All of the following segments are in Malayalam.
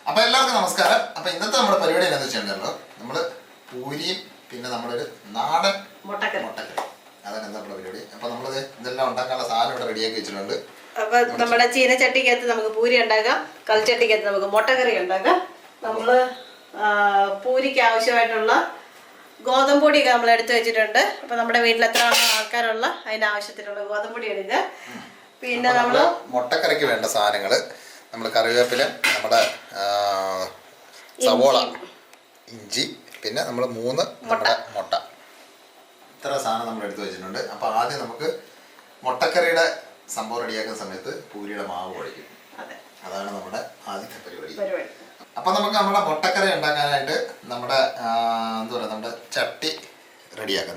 അപ്പോൾ എല്ലാവർക്കും നമസ്കാരം. അപ്പോൾ ഇന്നത്തെ നമ്മുടെ പരിപാടി എന്താണെന്ന് വെച്ചിട്ടുണ്ടല്ലോ, നമ്മൾ പൂരിയും പിന്നെ നമ്മളൊരു നാടൻ മുട്ടക്കറി അതാണ് നമ്മുടെ പരിപാടി. അപ്പോൾ നമ്മൾ ഇതെല്ലാം ഉണ്ടാക്കാനുള്ള സാധനം ഇവിടെ റെഡിയാക്കി വെച്ചിട്ടുണ്ട്. അപ്പോൾ നമ്മുടെ ചീനച്ചട്ടിക്കകത്ത് നമുക്ക് പൂരി ഉണ്ടാക്കാം, കൽച്ചട്ടിക്കകത്ത് നമുക്ക് മുട്ടക്കറി ഉണ്ടാക്കാം. നമ്മൾ പൂരിക്ക് ആവശ്യമായിട്ടുള്ള ഗോതമ്പ് പൊടിയൊക്കെ നമ്മൾ എടുത്തു വെച്ചിട്ടുണ്ട്. അപ്പോൾ നമ്മുടെ വീട്ടിൽ എത്ര ആൾക്കാരുള്ള അതിൻ്റെ ആവശ്യത്തിനുള്ള ഗോതമ്പ് പൊടി എടുക്കുക. പിന്നെ നമ്മൾ മുട്ടക്കറിക്ക് വേണ്ട സാധനങ്ങൾ നമ്മൾ കറിവേപ്പില, നമ്മുടെ സവോള, ഇഞ്ചി, പിന്നെ നമ്മൾ 3 മുട്ട, ഇത്ര സാധനം നമ്മൾ എടുത്തു വെച്ചിട്ടുണ്ട്. അപ്പോൾ ആദ്യം നമുക്ക് മുട്ടക്കറിയുടെ സംഭവം റെഡിയാക്കുന്ന സമയത്ത് പൂരിയുടെ മാവ് കുഴയ്ക്കും. അതാണ് നമ്മുടെ ആദ്യത്തെ പരിപാടി. അപ്പം നമുക്ക് നമ്മുടെ മുട്ടക്കറി ഉണ്ടാക്കാനായിട്ട് നമ്മുടെ എന്താ പറയുക, നമ്മുടെ ചട്ടി റെഡിയാക്കാം.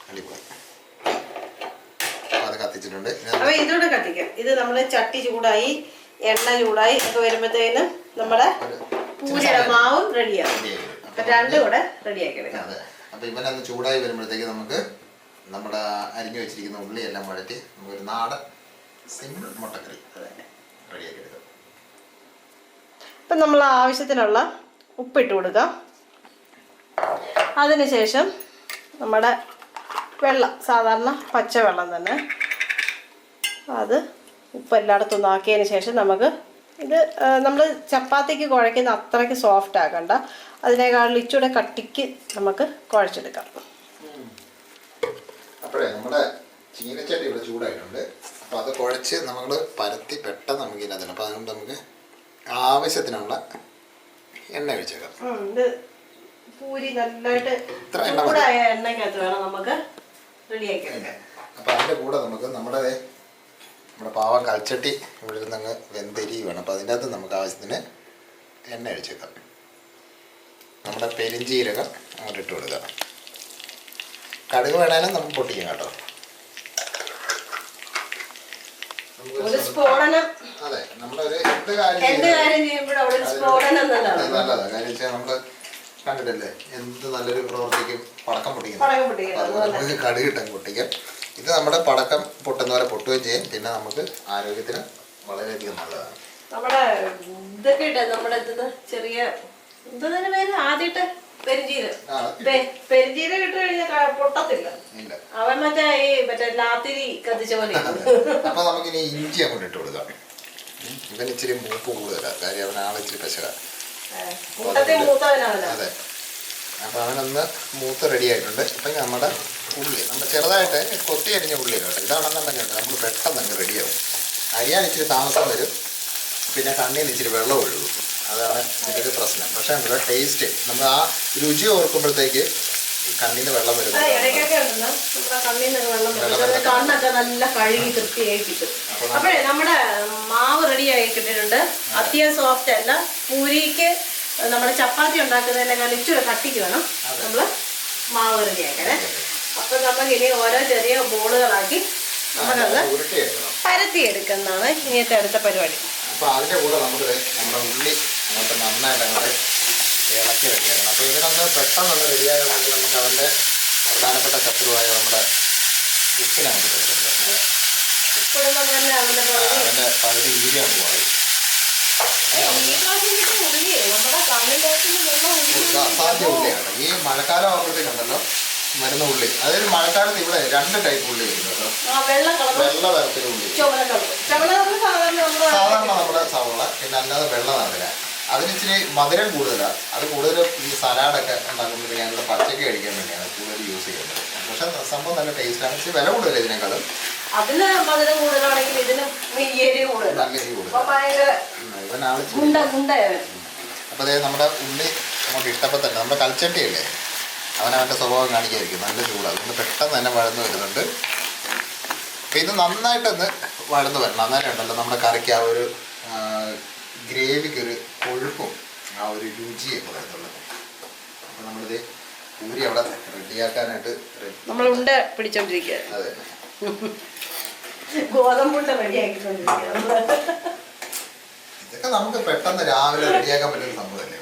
അടിപൊളി. അത് കത്തിച്ചിട്ടുണ്ട്. അപ്പോൾ ഇതോടെ കത്തിക്കാം. ഇത് നമ്മൾ ചട്ടി ചൂടായി, എണ്ണ ചൂടായി ഒക്കെ വരുമ്പോഴത്തേനും നമ്മുടെ പൂരിയുടെ മാവും റെഡിയാകും. അപ്പം രണ്ടും കൂടെ റെഡിയാക്കി എടുക്കാം. അതെ. അപ്പോൾ ഇവനൊന്ന് ചൂടായി വരുമ്പോഴത്തേക്ക് നമുക്ക് നമ്മുടെ അരിഞ്ഞു വെച്ചിരിക്കുന്ന ഉള്ളി എല്ലാം വഴറ്റി നമുക്കൊരു നാടൻ സിമ്പിൾ മുട്ടക്കറി റെഡിയാക്കി എടുക്കാം. ഇപ്പം നമ്മൾ ആവശ്യത്തിനുള്ള ഉപ്പിട്ട് കൊടുക്കാം. അതിനുശേഷം നമ്മുടെ വെള്ളം, സാധാരണ പച്ചവെള്ളം തന്നെ, അത് ഉപ്പ് എല്ലായിടത്തും ആക്കിയതിന് ശേഷം നമുക്ക് ഇത് നമ്മൾ ചപ്പാത്തിക്ക് കുഴയ്ക്കുന്ന അത്രയ്ക്ക് സോഫ്റ്റ് ആക്കണ്ട, അതിനേക്കാളും ഇച്ചിരി കട്ടിക്ക് നമുക്ക് കുഴച്ചെടുക്കാം. അപ്പോഴേ നമ്മുടെ ചീനച്ചട്ടി ഇവിടെ ചൂടായിട്ടുണ്ട്. അപ്പോൾ അത് കുഴച്ച് നമ്മൾ പരത്തി പെട്ടെന്ന് നമുക്ക് ഇതിനകത്ത്, അപ്പോൾ അതുകൊണ്ട് നമുക്ക് ആവശ്യത്തിനുള്ള എണ്ണ ഒഴിച്ചേക്കാം. ഇത് പൂരി നല്ലതായിട്ട് ചൂടായ എണ്ണയ്ക്കകത്ത് വേണം നമുക്ക് റെഡിയാക്കി എടുക്കാം. അപ്പോൾ അതിൻ്റെ കൂടെ നമുക്ക് നമ്മുടെ പാവം കൽച്ചട്ടി ഇവിടെ ഇരുന്നങ്ങ് വെന്തിരി വേണം. അപ്പോൾ അതിൻ്റെ അകത്ത് നമുക്ക് ആവശ്യത്തിന് എണ്ണ ഒഴിച്ചേക്കാം. നമ്മുടെ പെരിഞ്ചീരകം അങ്ങോട്ട് ഇട്ട് കൊടുക്കുക. കടുക് വേണേലും നമുക്ക് പൊട്ടിക്കാം കേട്ടോ. ഒരു സ്ഫോടനം. അതെ, നമ്മളൊരു എന്ത് കാര്യം നല്ലതാണ്. കാര്യം വെച്ചാൽ നമ്മൾ കണ്ടിട്ടല്ലേ എന്ത് നല്ലൊരു പ്രവർത്തിക്കും പടക്കം പൊട്ടിക്കും. അതുപോലെ നമുക്ക് കടുക് ഇട്ടങ്ങ് പൊട്ടിക്കാം. ഇത് നമ്മുടെ പടക്കം പൊട്ടുന്ന പോലെ പൊട്ടുകയും ചെയ്യും. പിന്നെ നമുക്ക് ആരോഗ്യത്തിന് വളരെയധികം നല്ലതാണ്. നമ്മുടെ ഇതൊക്കെ ഇട്ട് നമ്മുടെ ചെറിയ എന്താ പേര് ആദ്യത്തെ പെരിഞ്ചീരം ഇട്ട് കഴിഞ്ഞാൽ പൊട്ടത്തില്ല. അവൻ മറ്റേ ലാത്തിരി കത്തിച്ച പോലെ. അപ്പൊ നമുക്കിനി ഇഞ്ചി അങ്ങോട്ട് ഇട്ട് കൊടുക്കാം. ഇവൻ ഇച്ചിരി മൂപ്പ് കൂടുതലാണ്, കാര്യം അവനാളെ ഇച്ചിരി പെശക. അതെ. അപ്പൊ അവനൊന്ന് മൂത്ത് റെഡി ആയിട്ടുണ്ട്. അപ്പൊ നമ്മുടെ ഉള്ളി നമ്മൾ ചെറുതായിട്ട് കൊത്തി അരിഞ്ഞ ഉള്ളി കേട്ടോ. ഇതാണെന്നുണ്ടെങ്കിൽ നമ്മൾ പെട്ടെന്ന് അങ്ങ് റെഡിയാവും. അരിയാൻ ഇച്ചിരി താമസം വരും, പിന്നെ കണ്ണിന് ഇച്ചിരി വെള്ളം ഒഴുകും. അതാണ് ഇതിൻ്റെ പ്രശ്നം. പക്ഷേ നമ്മുടെ ടേസ്റ്റ്, നമ്മൾ ആ രുചി ഓർക്കുമ്പോഴത്തേക്ക് ഈ കണ്ണിന് വെള്ളം വരും. അപ്പോഴേ നമ്മുടെ മാവ് റെഡി ആയി കിട്ടിയിട്ടുണ്ട്. അത്യാവശ്യം സോഫ്റ്റ് അല്ല. പൂരിക്ക് നമ്മുടെ ചപ്പാത്തി ഉണ്ടാക്കുന്നതിനേക്കാൾ ഇച്ചിരി കട്ടിക്ക് വേണം നമ്മൾ മാവ് റെഡിയാക്കാനേ. അപ്പൊ നമുക്ക് ഇനി ഓരോ ചെറിയ ബോളുകളാക്കി നമുക്കത് പരത്തിയെടുക്കുന്നതാണ് ഇനിയത്തെ അടുത്ത പരിപാടി. അപ്പോൾ അതിൻ്റെ കൂടെ നമുക്ക് നമ്മുടെ ഉള്ളി അങ്ങോട്ട് നന്നായിട്ട് അങ്ങോട്ട് ഇളക്കി റെഡിയാക്കണം. അപ്പോൾ ഇതിനൊന്ന് പെട്ടെന്നൊന്ന് റെഡിയാകണമെങ്കിൽ നമുക്ക് അതിൻ്റെ പ്രധാനപ്പെട്ട ശത്രുവായ നമ്മുടെ ഉപ്പിനെ നമുക്ക് എടുക്കുന്നത്. അതിൻ്റെ പകുതി ഈരിയാണ് പോയത്. അസാധ്യ ഉള്ളിയാണ് ഈ മഴക്കാലം ആകുമ്പോഴത്തേക്കുണ്ടല്ലോ വരുന്ന ഉള്ളി. അതായത് മഴക്കാലത്ത് ഇവിടെ 2 ടൈപ്പ് ഉള്ളി വരും കേട്ടോ. വെള്ള നിറത്തിലെ ഉള്ളി, സാധാരണ നമ്മുടെ സവോള, പിന്നെ അല്ലാതെ വെള്ള നിറത്തില. അതിന് ഇച്ചിരി മധുരം കൂടുതലാണ്. അത് കൂടുതലും ഈ സലാഡൊക്കെ ഉണ്ടാക്കുമ്പോഴത്തേക്ക് ഞങ്ങളുടെ പച്ചക്ക് കഴിക്കാൻ വേണ്ടിയാണ് കൂടുതൽ യൂസ് ചെയ്യുന്നത്. പക്ഷെ സംഭവം നല്ല ടേസ്റ്റാണ്. ഇച്ചിരി വില കൂടുതൽ ഇതിനേക്കാളും. അതിന് മധുരം കൂടുതലാണെങ്കിൽ ഇതിന് നല്ല എരി കൂടുതൽ. അപ്പോൾ അതായത് നമ്മുടെ ഉള്ളി അങ്ങോട്ട് ഇട്ടപ്പോൾ തന്നെ നമ്മുടെ കൽച്ചട്ടിയല്ലേ, അവനവൻ്റെ സ്വഭാവം കാണിക്കായിരിക്കും. നല്ല ചൂടാണ്, അതുകൊണ്ട് പെട്ടെന്ന് തന്നെ വഴന്ന് വരുന്നുണ്ട്. അപ്പോൾ ഇത് നന്നായിട്ടൊന്ന് വഴന്ന് വരണം. അന്നേരം ഉണ്ടല്ലോ നമ്മുടെ കറിക്ക് ആ ഒരു ഗ്രേവിക്കൊരു കൊഴുപ്പും ആ ഒരു രുചിയൊക്കെ വരുന്നുള്ളൂ. അപ്പോൾ നമ്മളിത് പൂരി അവിടെ റെഡിയാക്കാനായിട്ട് നമ്മൾ ഉണ്ട പിടിച്ചോണ്ടിരിക്കുക. അതെ, ഗോതമ്പുണ്ട റെഡിയാക്കിക്കൊണ്ടിരിക്കുക. ഇതൊക്കെ നമുക്ക് പെട്ടെന്ന് രാവിലെ റെഡിയാക്കാൻ പറ്റുന്ന സംഭവമല്ലേ.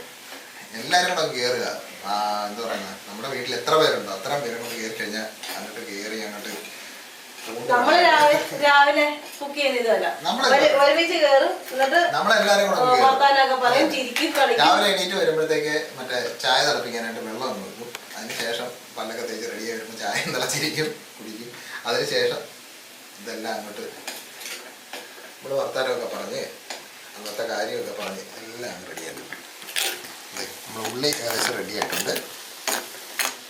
എല്ലാവരും കൂടെ കയറുക. എന്താ പറയുക, നമ്മുടെ വീട്ടിൽ എത്ര പേരുണ്ടോ അത്രയും പേരും കൂടെ കയറി കഴിഞ്ഞാൽ അങ്ങോട്ട് കയറി അങ്ങോട്ട് നമ്മള് രാവിലെ കുക്ക് ചെയ്യുന്നതല്ല, ഒരുമിച്ച് കയറും, എന്നിട്ട് വർത്താനൊക്കെ പറയും, ചിരിക്കും, കളിക്കും. രാവിലെ എണീറ്റ് വരുമ്പോഴത്തേക്ക് മറ്റേ ചായ തിളപ്പിക്കാനായിട്ട് വെള്ളം ഒന്ന് വെക്കും. അതിനുശേഷം പല്ലൊക്കെ തേച്ച് റെഡി ആയിട്ട് ചായ തിളച്ചിരിക്കും, കുടിക്കും. അതിനുശേഷം ഇതെല്ലാം അങ്ങോട്ട് നമ്മൾ വർത്താനമൊക്കെ പറഞ്ഞ് അന്നത്തെ കാര്യമൊക്കെ പറഞ്ഞ് എല്ലാം റെഡിയാക്കും. നമ്മൾ ഉള്ളി ഏകദേശം റെഡി ആയിട്ടുണ്ട്.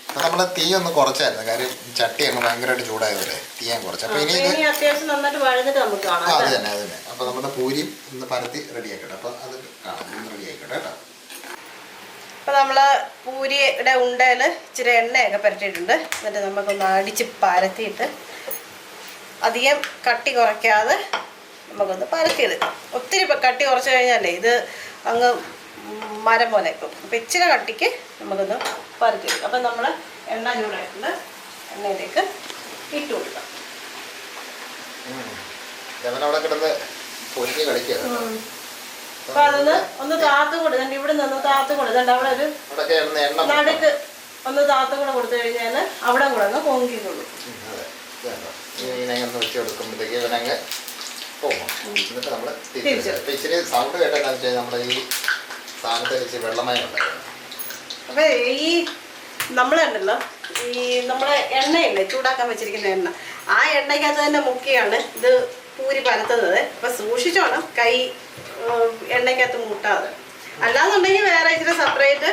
അപ്പം നമ്മൾ തീ ഒന്ന് കുറച്ചായിരുന്നു, കാര്യം ചട്ടി അങ്ങ് ഭയങ്കരമായിട്ട് ചൂടായതല്ലേ, തീ ഞാൻ കുറച്ച്. അപ്പോൾ ഇനി ഇത് അത്യാവശ്യം നന്നായിട്ട് വഴന്നിട്ട് നമുക്ക് കാണാം. അത് തന്നെ അത് തന്നെ. അപ്പോൾ നമ്മുടെ പൂരിയും ഒന്ന് പരത്തി റെഡി ആക്കട്ടെ. അപ്പോൾ അത് കാണാം, ഒന്ന് റെഡി ആയിക്കോട്ടെ കേട്ടോ. അപ്പോൾ നമ്മൾ പൂരിയുടെ ഉണ്ടയിൽ ഇച്ചിരി എണ്ണയൊക്കെ പരട്ടിയിട്ടുണ്ട്. എന്നിട്ട് നമുക്കൊന്ന് അടിച്ച് പരത്തിയിട്ട് അധികം കട്ടി കുറയ്ക്കാതെ നമുക്കൊന്ന് പരത്തിയെടുക്കാം. ഒത്തിരി കട്ടി കുറച്ച് കഴിഞ്ഞാലേ ഇത് അങ്ങ് മരം പോലെ ഇപ്പം. അപ്പം ഇച്ചിരി കട്ടിക്ക് നമുക്കൊന്ന് പരത്തിയെടുക്കാം. അപ്പം നമ്മൾ എണ്ണ ചൂടായിട്ടുണ്ട്, എണ്ണയിലേക്ക് ഇട്ട് കൊടുക്കാം. അവിടെ കിടന്ന് പൊരിഞ്ഞ് കളിക്കുക. അപ്പം അതൊന്ന് ഒന്ന് താത്ത് കൊടുക്കണ്ട, ഇവിടെ നിന്ന് താത്ത് കൊടുക്കണ്ട. അവിടെ ഒരു നടുക്ക് ഒന്ന് താത്ത് കൂടെ കൊടുത്തു കഴിഞ്ഞാൽ അവിടെ കൂടെ ഒന്ന് പൊങ്ങിക്കൊള്ളു. വെച്ച് കൊടുക്കുമ്പോഴത്തേക്ക് ഇവനങ്ങ് പോകും. എന്നിട്ട് നമ്മൾ ഇപ്പം ഇച്ചിരി സൗണ്ട് കേട്ടാന്ന് വെച്ചാൽ നമ്മുടെ ഈ സാധനത്തെ വെച്ച് വെള്ളമയം ഉണ്ടായിരുന്നു. അപ്പം ഈ നമ്മളുണ്ടല്ലോ, ഈ നമ്മളെ എണ്ണയില്ലേ ചൂടാക്കാൻ വെച്ചിരിക്കുന്ന എണ്ണ, ആ എണ്ണയ്ക്കകത്ത് തന്നെ മുക്കിയാണ് ഇത് പൂരി പരത്തുന്നത്. അപ്പം സൂക്ഷിച്ചോണം കൈ എണ്ണയ്ക്കകത്ത് മുട്ടാതെ. അല്ലാന്നുണ്ടെങ്കിൽ വേറെ ഇച്ചിരി സെപ്പറേറ്റ്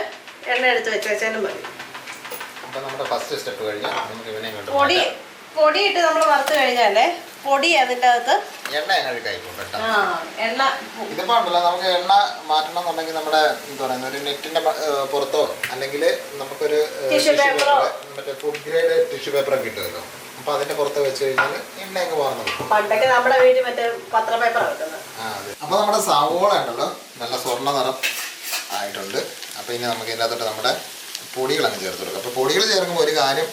എണ്ണ എടുത്ത് വെച്ചാലും മതി. അപ്പം നമ്മുടെ ഫസ്റ്റ് സ്റ്റെപ്പ് കഴിഞ്ഞാൽ നമുക്ക് ഇവനെ പൊടിയിട്ട് നമ്മൾ വറുത്ത് കഴിഞ്ഞാലേ പൊടി അതിൻ്റെ അകത്ത് എണ്ണ എങ്ങനെ കഴിക്കും എണ്ണ. ഇതിപ്പോ ഉണ്ടല്ലോ, നമുക്ക് എണ്ണ മാറ്റണം എന്നുണ്ടെങ്കിൽ നമ്മുടെ എന്താ പറയുക, ഒരു നെറ്റിന്റെ പുറത്തോ അല്ലെങ്കിൽ നമുക്കൊരു മറ്റേ ഫുഡ് ഗ്രേഡ് ടിഷ്യൂ പേപ്പറൊക്കെ കിട്ടുമല്ലോ. അപ്പൊ അതിന്റെ പുറത്ത് വെച്ച് കഴിഞ്ഞാൽ എണ്ണ അങ്ങ് വാർന്നു. പണ്ടൊക്കെ നമ്മുടെ വീട്ടിൽ മറ്റേ പത്ര പേപ്പർ വെക്കുന്നത്. അപ്പൊ നമ്മുടെ സവോള ഉണ്ടല്ലോ നല്ല സ്വർണ്ണ നിറം ആയിട്ടുണ്ട്. അപ്പൊ ഇനി നമുക്ക് ഇതിനകത്തോട്ട് നമ്മുടെ പൊടികൾ അങ്ങ് ചേർത്ത് കൊടുക്കാം. അപ്പൊ പൊടികൾ ചേർക്കുമ്പോൾ ഒരു കാര്യം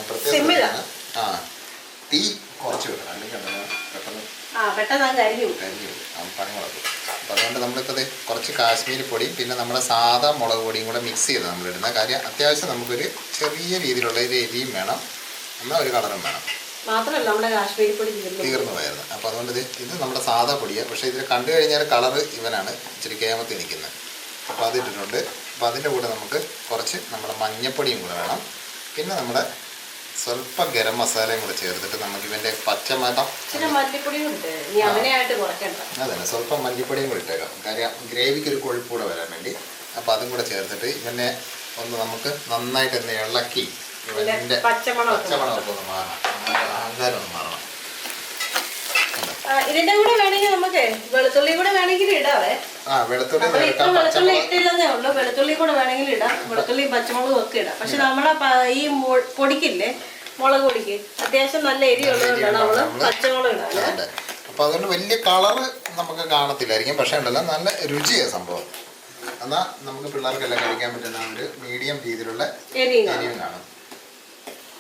പ്രത്യേകം, തീ കുറച്ച് വെക്കണം, അല്ലെങ്കിൽ പെട്ടെന്ന് കരിഞ്ഞു പണി മുളകും. അപ്പോൾ അതുകൊണ്ട് നമ്മളിപ്പോൾ കുറച്ച് കാശ്മീരി പൊടിയും പിന്നെ നമ്മുടെ സാധാ മുളക് പൊടിയും കൂടെ മിക്സ് ചെയ്ത് നമ്മളിടുന്ന കാര്യം. അത്യാവശ്യം നമുക്കൊരു ചെറിയ രീതിയിലുള്ള ഒരു എരിയും വേണം, എന്നാൽ ഒരു കളറും വേണം. മാത്രമല്ല നമ്മുടെ കാശ്മീരി പൊടി തീർന്നു പോയിരുന്നു. അപ്പോൾ അതുകൊണ്ട് ഇത് നമ്മുടെ സാധാ പൊടിയാണ്. പക്ഷേ ഇതിൽ കണ്ടു കഴിഞ്ഞാൽ കളറ് ഇവനാണ് ഇച്ചിരി കേമത്തിൽ നിൽക്കുന്നത്. അപ്പോൾ അതിട്ടിട്ടുണ്ട്. അപ്പോൾ അതിൻ്റെ കൂടെ നമുക്ക് കുറച്ച് നമ്മുടെ മഞ്ഞപ്പൊടിയും കൂടെ വേണം. പിന്നെ നമ്മുടെ സ്വല്പം ഗരം മസാലയും കൂടെ ചേർത്തിട്ട് നമുക്ക് ഇവൻ്റെ പച്ചമണം അതന്നെ സ്വല്പം മല്ലിപ്പൊടിയും കൂടെ ഇട്ടേക്കാം. കാര്യം ഗ്രേവിക്ക് ഒരു കൊഴുപ്പ് കൂടെ വരാൻ വേണ്ടി. അപ്പോൾ അതും കൂടെ ചേർത്തിട്ട് ഇവനെ ഒന്ന് നമുക്ക് നന്നായിട്ട് ഒന്ന് ഇളക്കി ഇവൻ്റെ പച്ചമണമൊക്കെ ഒന്ന് മാറണം, അഹങ്കാരം ഒന്ന് മാറണം. ഇതിന്റെ കൂടെ വേണമെങ്കിൽ നമുക്ക് വെളുത്തുള്ളി കൂടെ വേണമെങ്കിൽ ഇടാവേ. വെളുത്തുള്ളി ഇട്ടില്ലെന്നേ ഉള്ളൂ, വെളുത്തുള്ളി കൂടെ വേണമെങ്കിൽ ഇടാം. വെളുത്തുള്ളിയും പച്ചമുളകും ഒക്കെ ഇടാം. പക്ഷെ നമ്മളെ ഈ പൊടിക്കില്ലേ, മുളക് പൊടിക്ക് അത്യാവശ്യം നല്ല എരി ഉള്ളതുകൊണ്ടാണ് നമ്മള് പച്ചമുളക് ഇടാം. അപ്പൊ അതുകൊണ്ട് വലിയ കളറ് നമുക്ക് കാണത്തില്ലായിരിക്കും, പക്ഷെ ഉണ്ടല്ലോ നല്ല രുചിയാണ് സംഭവം. എന്നാൽ നമുക്ക് പിള്ളേർക്കെല്ലാം കഴിക്കാൻ പറ്റുന്ന ഒരു മീഡിയം രീതിയിലുള്ള എരിയും കാണും.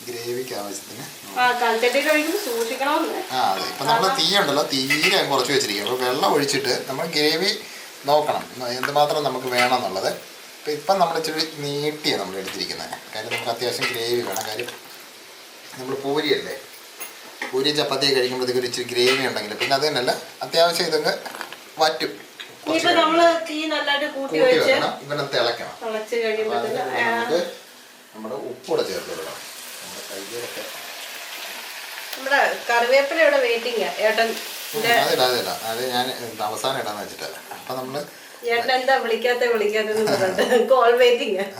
ഗ്രേവിക്ക് ആവശ്യത്തിന് അതെ. ഇപ്പം നമ്മൾ തീ ഉണ്ടല്ലോ തീരെ കുറച്ച് വെച്ചിരിക്കും. അപ്പോൾ വെള്ളം ഒഴിച്ചിട്ട് നമ്മൾ ഗ്രേവി നോക്കണം എന്തുമാത്രം നമുക്ക് വേണം എന്നുള്ളത്. ഇപ്പം നമ്മൾ ഇച്ചിരി നീട്ടിയാണ് നമ്മൾ എടുത്തിരിക്കുന്നത്. കാര്യം നമുക്ക് അത്യാവശ്യം ഗ്രേവി വേണം. കാര്യം നമ്മൾ പൂരിയല്ലേ, പൂരി ചപ്പാത്തി കഴിക്കുമ്പോഴത്തേക്ക് ഒരു ഇച്ചിരി ഗ്രേവി ഉണ്ടെങ്കിൽ പിന്നെ അത് തന്നെയല്ല അത്യാവശ്യം ഇതൊക്കെ വറ്റും. കൂട്ടി വെക്കണം, ഇവനെ തിളക്കണം. നമുക്ക് നമ്മുടെ ഉപ്പൂടെ ചേർത്ത് കൊടുക്കണം. നമ്മുടെ കയ്യിലൊക്കെ നമ്മുടെ കറിവേപ്പില ഇവിടെ വെയിറ്റിംഗ് ഏട്ടൻ. അത് ഞാൻ അവസാനം ഇടാന്ന് വെച്ചിട്ട്. അപ്പൊ നമ്മള്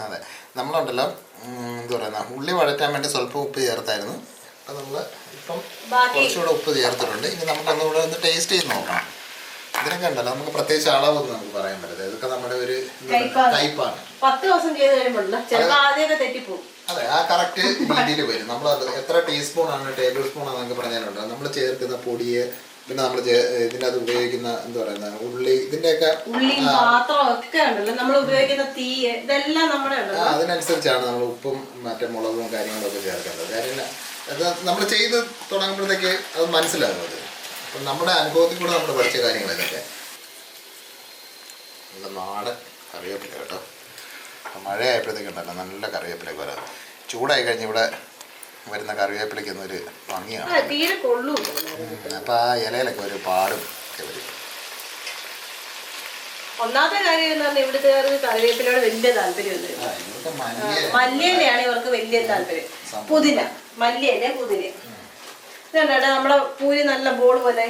അതെ നമ്മളുണ്ടല്ലോ എന്താ പറയുന്ന ഉള്ളി വഴറ്റാൻ വേണ്ടി സ്വല്പം ഉപ്പ് ചേർത്തായിരുന്നു. അപ്പൊ നമ്മള് ഇപ്പം കുറച്ചുകൂടെ ഉപ്പ് ചേർത്തിട്ടുണ്ട്. ഇനി നമുക്കൊന്നുകൂടെ ഒന്ന് ടേസ്റ്റ് ചെയ്ത് നോക്കണം. ഇതിനൊക്കെ ഉണ്ടല്ലോ നമുക്ക് പ്രത്യേകിച്ച് അളവൊന്നും നമുക്ക് പറയാൻ പറ്റില്ല. ഇതൊക്കെ നമ്മുടെ ഒരു കയ്പാണ്. 10 ദിവസം ചെയ്ത് കഴിയുമ്പോൾ അതെ ആ കറക്റ്റ് രീതിയിൽ വരും. നമ്മൾ എത്ര ടീസ്പൂൺ ആണ് ടേബിൾ സ്പൂൺ ആണെന്നൊക്കെ പറഞ്ഞാലുണ്ട് നമ്മൾ ചേർക്കുന്ന പൊടിയെ പിന്നെ നമ്മൾ ഇതിൻ്റെ അത് ഉപയോഗിക്കുന്ന എന്താ പറയുന്ന ഉള്ളി ഇതിൻ്റെയൊക്കെ അതിനനുസരിച്ചാണ് നമ്മൾ ഉപ്പും മറ്റേ മുളകും കാര്യങ്ങളൊക്കെ ചേർക്കേണ്ടത്. കാര്യം അത് നമ്മൾ ചെയ്ത് തുടങ്ങുമ്പോഴത്തേക്ക് അത് മനസ്സിലാകുന്നത്. അപ്പം നമ്മുടെ അനുഭവത്തിൽ കൂടെ നമ്മൾ പഠിച്ച കാര്യങ്ങളൊക്കെ നല്ല നാടൻ കറിവേപ്പില കേട്ടോ. അപ്പം മഴയായപ്പോഴത്തേക്ക് ഉണ്ടല്ലോ നല്ല കറിവേപ്പിലൊക്കെ വരാം. ചൂടായി കഴിഞ്ഞ് ഇവിടെ വരുന്ന കറിവേപ്പിലയ്ക്കൊന്നും ഒരു ഭംഗിയാണ്. തീരെ കൊള്ളൂ. അപ്പോൾ ആ ഇലയിലൊക്കെ ഒരു പാടും ഒക്കെ വരും. ഒന്നാമത്തെ കാര്യം എന്ന് പറഞ്ഞാൽ ഇവിടുത്തെ കറിവേപ്പിലയോട് വലിയ താല്പര്യമൊന്നുമില്ല. മല്ലിയിലാണ് ഇവർക്ക് വലിയ താല്പര്യം. പുതിന, മല്ലിയല്ലേ പുതിന. ഇതുണ്ടോ നമ്മുടെ പൂരി നല്ല ബോൾ പോലെ.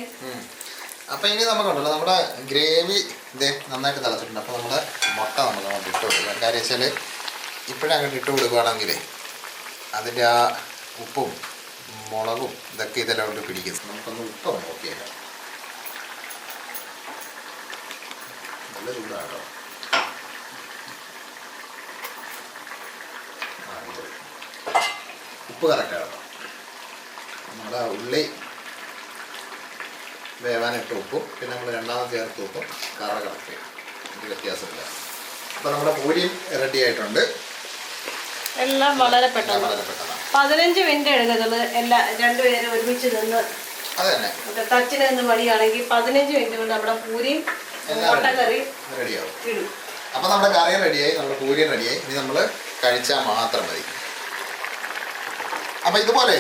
അപ്പം ഇനി നമുക്കുണ്ടല്ലോ നമ്മുടെ ഗ്രേവി ഇത് നന്നായിട്ട് തിളച്ചിട്ടുണ്ട്. അപ്പോൾ നമ്മുടെ മുട്ട നമുക്ക് അങ്ങോട്ട് ഇട്ട് കൊടുക്കാം. കാര്യം വെച്ചാൽ ഇപ്പോഴങ്ങോട്ട് ഇട്ട് കൊടുക്കുകയാണെങ്കിൽ അതിൻ്റെ ആ ഉപ്പും മുളകും ഇതൊക്കെ ഇതെല്ലാം കൊണ്ട് പിടിക്കും. നമുക്കൊന്ന് ഉപ്പ് നോക്കിയേക്കാം. നല്ല ചൂടാട്ടോ. ഉപ്പ് കറക്റ്റാണ്. നമ്മുടെ ഉള്ളി വേവാനിട്ട് ഉപ്പും പിന്നെ നമ്മൾ രണ്ടാമത് ചേർത്ത് ഉപ്പും കറക്റ്റ്, ഇത് വ്യത്യാസമില്ല. അപ്പോൾ നമ്മുടെ പൂരിയും റെഡി ആയിട്ടുണ്ട്. എല്ലാം വളരെ പെട്ടെന്ന് 15 മിനിറ്റ് എടുക്കത്തുള്ളൂ. എല്ലാം രണ്ടുപേരും ഒരുമിച്ച് നിന്ന് ടച്ചിന് നിന്ന് പണിയാണെങ്കിൽ 15 മിനിറ്റ് കൊണ്ട് നമ്മുടെ പൂരിയും മുട്ടക്കറി റെഡിയാവും. അപ്പോൾ നമ്മുടെ കറിയും റെഡിയായി, നമ്മുടെ പൂരിയും റെഡിയായി. ഇനി നമ്മൾ കഴിച്ചാൽ മാത്രം മതി. അപ്പോൾ ഇതുപോലെ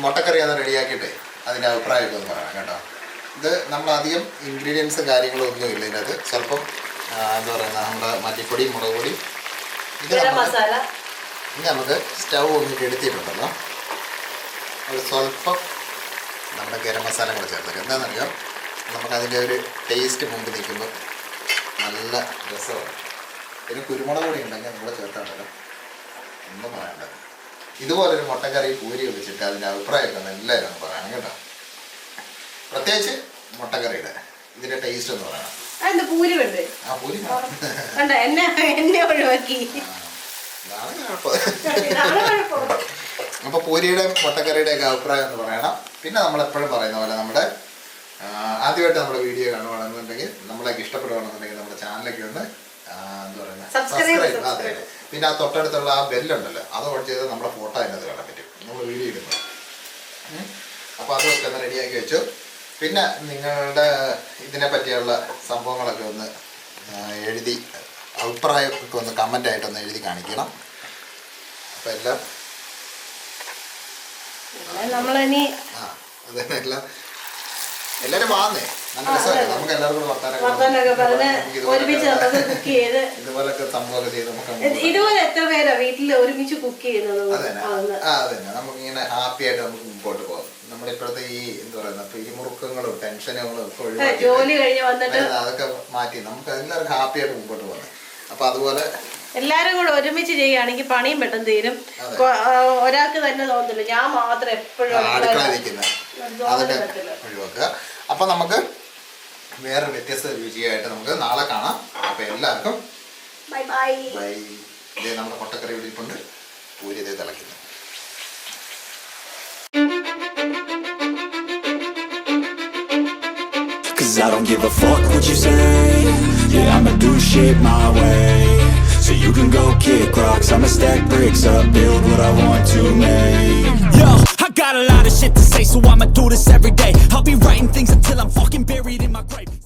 മുട്ടക്കറി അത് റെഡിയാക്കിയിട്ട് അതിൻ്റെ അഭിപ്രായമൊക്കെ ഒന്ന് പറയണം കേട്ടോ. ഇത് നമ്മളധികം ഇൻഗ്രീഡിയൻസും കാര്യങ്ങളും ഒന്നും ഇല്ല ഇതിനകത്ത്. സ്വല്പം എന്താ പറയുക, നമ്മുടെ മല്ലിപ്പൊടി, മുളക് പൊടി, മസാല. ഇനി നമുക്ക് സ്റ്റൗ ഒന്ന് കെടുത്തിയിട്ടുണ്ടല്ലോ, ഒരു സ്വല്പം നമ്മുടെ ഗരം മസാല കൂടെ ചേർത്തേക്കാം. എന്താണെന്നറിയാം, നമുക്കതിൻ്റെ ഒരു ടേസ്റ്റ് മുമ്പ് നിൽക്കുമ്പോൾ നല്ല രസമാണ്. പിന്നെ കുരുമുളക് പൊടി ഉണ്ടെങ്കിൽ നമ്മൾ ചേർത്താണല്ലോ, ഒന്നും പറയണ്ട. ഇതുപോലൊരു മുട്ടക്കറി പൂരി വെച്ചിട്ട് അതിൻ്റെ അഭിപ്രായമൊക്കെ ഒന്ന് എല്ലാവരും ഒന്ന് പറയണം കേട്ടോ. പ്രത്യേകിച്ച് മുട്ടക്കറിയുടെ ഇതിൻ്റെ ടേസ്റ്റ് ഒന്ന് പറയണം. പൂരി വേണ്ടേ? ആ പൂരി എന്നെ ഒഴിവാക്കി. അപ്പോൾ പൂരിയുടെ മുട്ടക്കറിയുടെ ഒക്കെ അഭിപ്രായം എന്ന് പറയണം. പിന്നെ നമ്മളെപ്പോഴും പറയുന്ന പോലെ നമ്മുടെ ആദ്യമായിട്ട് നമ്മുടെ വീഡിയോ കാണുകയാണെന്നുണ്ടെങ്കിൽ, നമ്മളൊക്കെ ഇഷ്ടപ്പെടുകയാണെന്നുണ്ടെങ്കിൽ നമ്മുടെ ചാനലൊക്കെ ഒന്ന് എന്താ പറയുന്നത് സബ്സ്ക്രൈബ്. അതെ, പിന്നെ ആ തൊട്ടടുത്തുള്ള ആ ബെല്ലുണ്ടല്ലോ അത് ഓൺ ചെയ്ത് നമ്മുടെ ഫോട്ടോ അതിനകത്ത് കാണാൻ പറ്റും, നമ്മൾ വീഡിയോ ഇടുന്നത്. അപ്പോൾ അതൊക്കെ ഒന്ന് റെഡിയാക്കി വെച്ചു. പിന്നെ നിങ്ങളുടെ ഇതിനെ പറ്റിയുള്ള സംഭവങ്ങളൊക്കെ ഒന്ന് എഴുതി അഭിപ്രായമൊക്കെ ഒന്ന് കമൻ്റായിട്ടൊന്ന് എഴുതി കാണിക്കണം. അപ്പോൾ എല്ലാം നമ്മളിനി അതന്നെ എല്ലാവരും വാന്നേ, നല്ല രസമല്ലേ നമുക്ക് എല്ലാവർക്കും കൂടെ ഇതുപോലൊക്കെ സംഭവമൊക്കെ ചെയ്ത് നമുക്ക് ഇതുപോലെ എത്ര പേരാ വീട്ടിൽ ഒരുമിച്ച് കുക്ക് ചെയ്യുന്നത്? അതന്നെ നമുക്കിങ്ങനെ ഹാപ്പി ആയിട്ട് നമുക്ക് മുമ്പോട്ട് പോകാം. നമ്മുടെ ഇപ്പോഴത്തെ ഈ എന്താ പറയുക പിരിമുറുക്കങ്ങളും ടെൻഷനുകളും ഒക്കെ ഒഴിവാക്കി ജോലി കഴിഞ്ഞ് വന്നിട്ട് അതൊക്കെ മാറ്റി നമുക്ക് എല്ലാവർക്കും ഹാപ്പി ആയിട്ട് മുമ്പോട്ട് പോകാം. അപ്പൊ അതുപോലെ എല്ലാരും കൂടെ ഒരുമിച്ച് ചെയ്യുകയാണെങ്കിൽ പണിയും പെട്ടെന്ന് തീരും. ഒരാൾക്ക് തന്നെ തോന്നില്ല ഞാൻ മാത്രം എപ്പോഴും അടുക്കള നിൽക്കുന്നത്, അതൊക്കെ ഒഴിവാക്കുക. അപ്പൊ നമുക്ക് വേറെ വ്യത്യസ്ത രുചിയായിട്ട് നമുക്ക് നാളെ കാണാം. അപ്പൊ എല്ലാവർക്കും ബൈ ബൈ ബൈ. ഇതേ നമ്മുടെ മുട്ടക്കറി ഇരിപ്പുണ്ട്, പൂരി ഇതേ തിളയ്ക്കുന്നു. Cause I don't give a fuck what you say. Yeah, I'ma do shit my way. So you can go kick rocks, I'ma stack bricks up, build what I want to make. Yo, I got a lot of shit to say, so I'ma do this every day. I'll be writing things until I'm fucking buried in my grave.